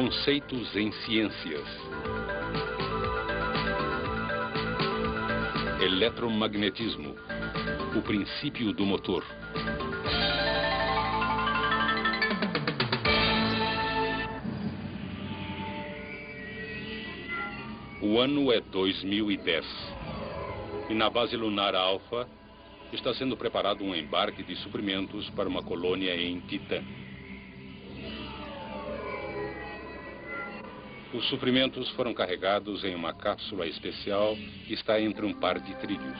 Conceitos em ciências. Eletromagnetismo. O princípio do motor. O ano é 2010. E na base lunar Alpha está sendo preparado um embarque de suprimentos para uma colônia em Titã. Os suprimentos foram carregados em uma cápsula especial que está entre um par de trilhos.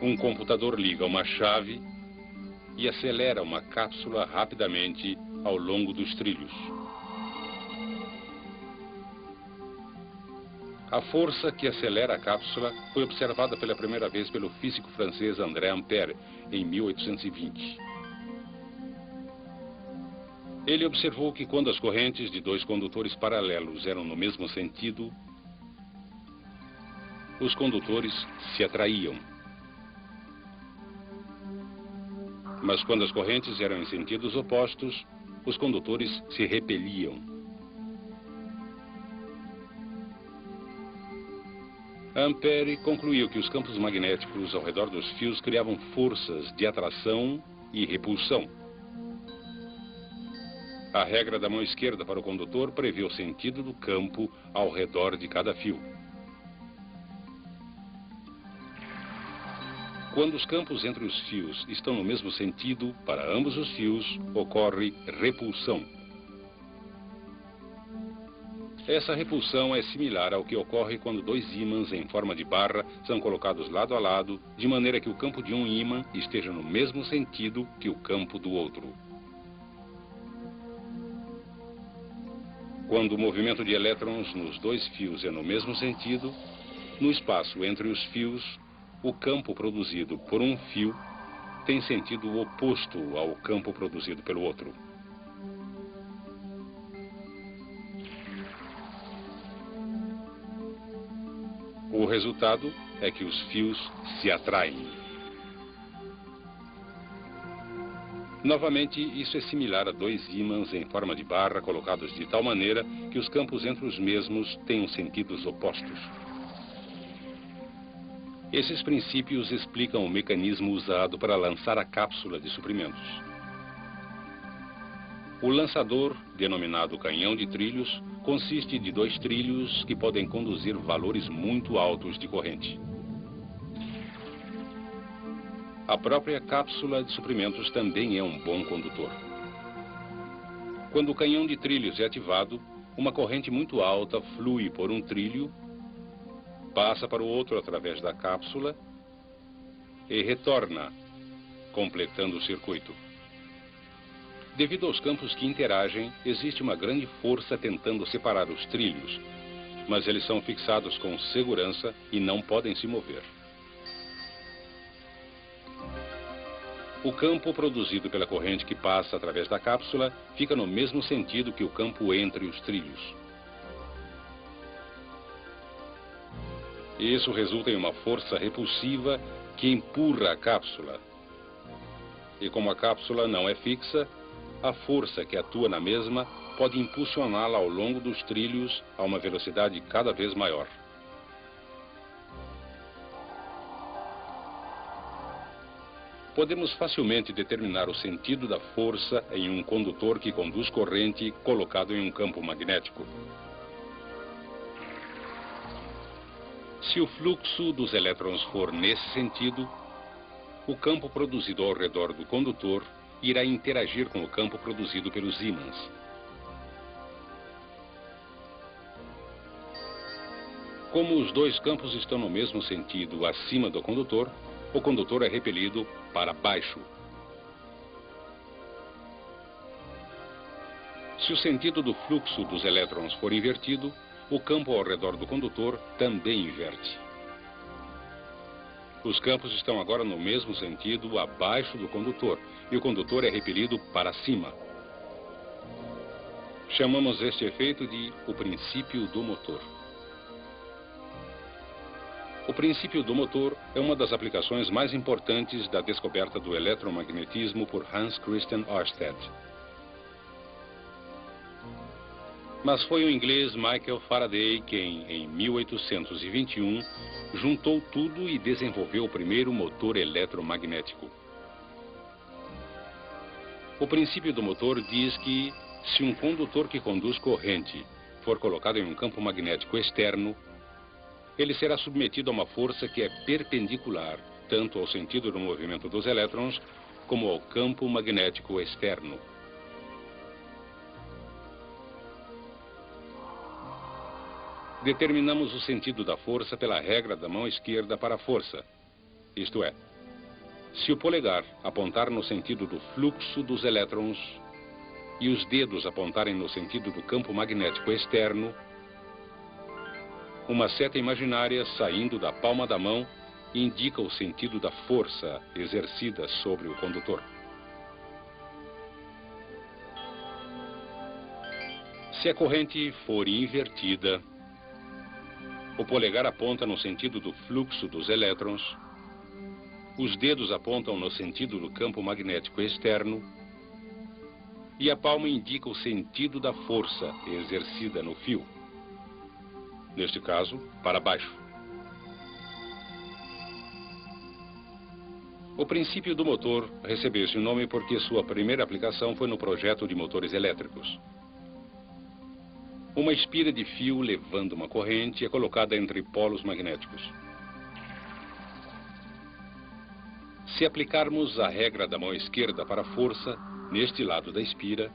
Um computador liga uma chave e acelera uma cápsula rapidamente ao longo dos trilhos. A força que acelera a cápsula foi observada pela primeira vez pelo físico francês André Ampère em 1820. Ele observou que quando as correntes de dois condutores paralelos eram no mesmo sentido, os condutores se atraíam. Mas quando as correntes eram em sentidos opostos, os condutores se repeliam. Ampère concluiu que os campos magnéticos ao redor dos fios criavam forças de atração e repulsão. A regra da mão esquerda para o condutor prevê o sentido do campo ao redor de cada fio. Quando os campos entre os fios estão no mesmo sentido, para ambos os fios, ocorre repulsão. Essa repulsão é similar ao que ocorre quando dois ímãs em forma de barra são colocados lado a lado, de maneira que o campo de um ímã esteja no mesmo sentido que o campo do outro. Quando o movimento de elétrons nos dois fios é no mesmo sentido, no espaço entre os fios, o campo produzido por um fio tem sentido oposto ao campo produzido pelo outro. O resultado é que os fios se atraem. Novamente, isso é similar a dois ímãs em forma de barra colocados de tal maneira que os campos entre os mesmos tenham sentidos opostos. Esses princípios explicam o mecanismo usado para lançar a cápsula de suprimentos. O lançador, denominado canhão de trilhos, consiste de dois trilhos que podem conduzir valores muito altos de corrente. A própria cápsula de suprimentos também é um bom condutor. Quando o canhão de trilhos é ativado, uma corrente muito alta flui por um trilho, passa para o outro através da cápsula e retorna, completando o circuito. Devido aos campos que interagem, existe uma grande força tentando separar os trilhos, mas eles são fixados com segurança e não podem se mover. O campo produzido pela corrente que passa através da cápsula fica no mesmo sentido que o campo entre os trilhos. Isso resulta em uma força repulsiva que empurra a cápsula. E como a cápsula não é fixa, a força que atua na mesma pode impulsioná-la ao longo dos trilhos a uma velocidade cada vez maior. Podemos facilmente determinar o sentido da força em um condutor que conduz corrente colocado em um campo magnético. Se o fluxo dos elétrons for nesse sentido, o campo produzido ao redor do condutor irá interagir com o campo produzido pelos ímãs. Como os dois campos estão no mesmo sentido acima do condutor, o condutor é repelido para baixo. Se o sentido do fluxo dos elétrons for invertido, o campo ao redor do condutor também inverte. Os campos estão agora no mesmo sentido abaixo do condutor, e o condutor é repelido para cima. Chamamos este efeito de o princípio do motor. O princípio do motor é uma das aplicações mais importantes da descoberta do eletromagnetismo por Hans Christian Ørsted. Mas foi o inglês Michael Faraday quem, em 1821, juntou tudo e desenvolveu o primeiro motor eletromagnético. O princípio do motor diz que, se um condutor que conduz corrente for colocado em um campo magnético externo, ele será submetido a uma força que é perpendicular tanto ao sentido do movimento dos elétrons como ao campo magnético externo. Determinamos o sentido da força pela regra da mão esquerda para a força. Isto é, se o polegar apontar no sentido do fluxo dos elétrons e os dedos apontarem no sentido do campo magnético externo, uma seta imaginária saindo da palma da mão indica o sentido da força exercida sobre o condutor. Se a corrente for invertida, o polegar aponta no sentido do fluxo dos elétrons, os dedos apontam no sentido do campo magnético externo e a palma indica o sentido da força exercida no fio. Neste caso, para baixo. O princípio do motor recebeu esse nome porque sua primeira aplicação foi no projeto de motores elétricos. Uma espira de fio levando uma corrente é colocada entre polos magnéticos. Se aplicarmos a regra da mão esquerda para a força, neste lado da espira,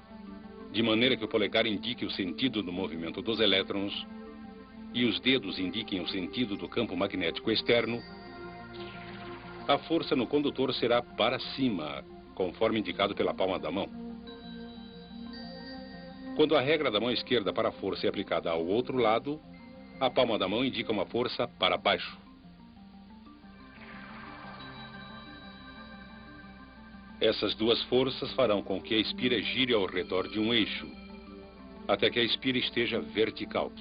de maneira que o polegar indique o sentido do movimento dos elétrons e os dedos indiquem o sentido do campo magnético externo, a força no condutor será para cima, conforme indicado pela palma da mão. Quando a regra da mão esquerda para a força é aplicada ao outro lado, a palma da mão indica uma força para baixo. Essas duas forças farão com que a espira gire ao redor de um eixo, até que a espira esteja vertical.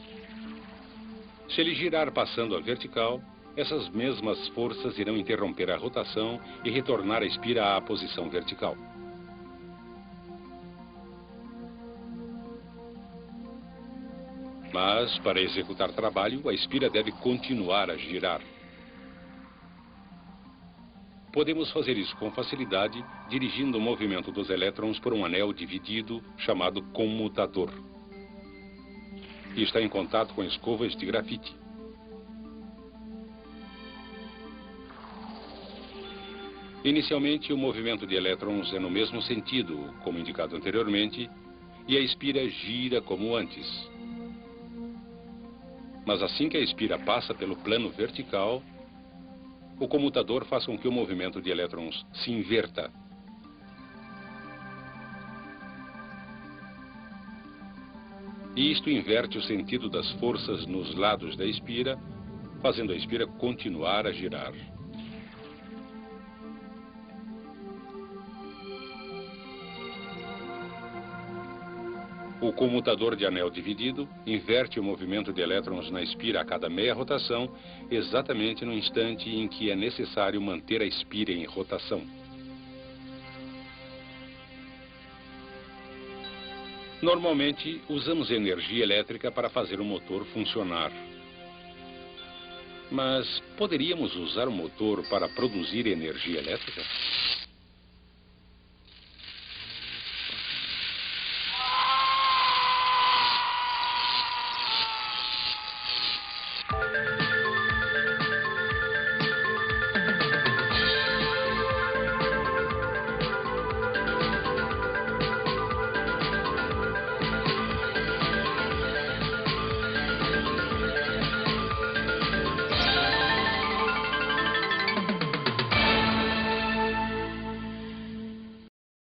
Se ele girar passando a vertical, essas mesmas forças irão interromper a rotação e retornar a espira à posição vertical. Mas, para executar trabalho, a espira deve continuar a girar. Podemos fazer isso com facilidade, dirigindo o movimento dos elétrons por um anel dividido, chamado comutador, que está em contato com escovas de grafite. Inicialmente, o movimento de elétrons é no mesmo sentido, como indicado anteriormente, e a espira gira como antes. Mas assim que a espira passa pelo plano vertical, o comutador faz com que o movimento de elétrons se inverta. E isto inverte o sentido das forças nos lados da espira, fazendo a espira continuar a girar. O comutador de anel dividido inverte o movimento de elétrons na espira a cada meia rotação, exatamente no instante em que é necessário manter a espira em rotação. Normalmente, usamos energia elétrica para fazer o motor funcionar. Mas poderíamos usar o motor para produzir energia elétrica?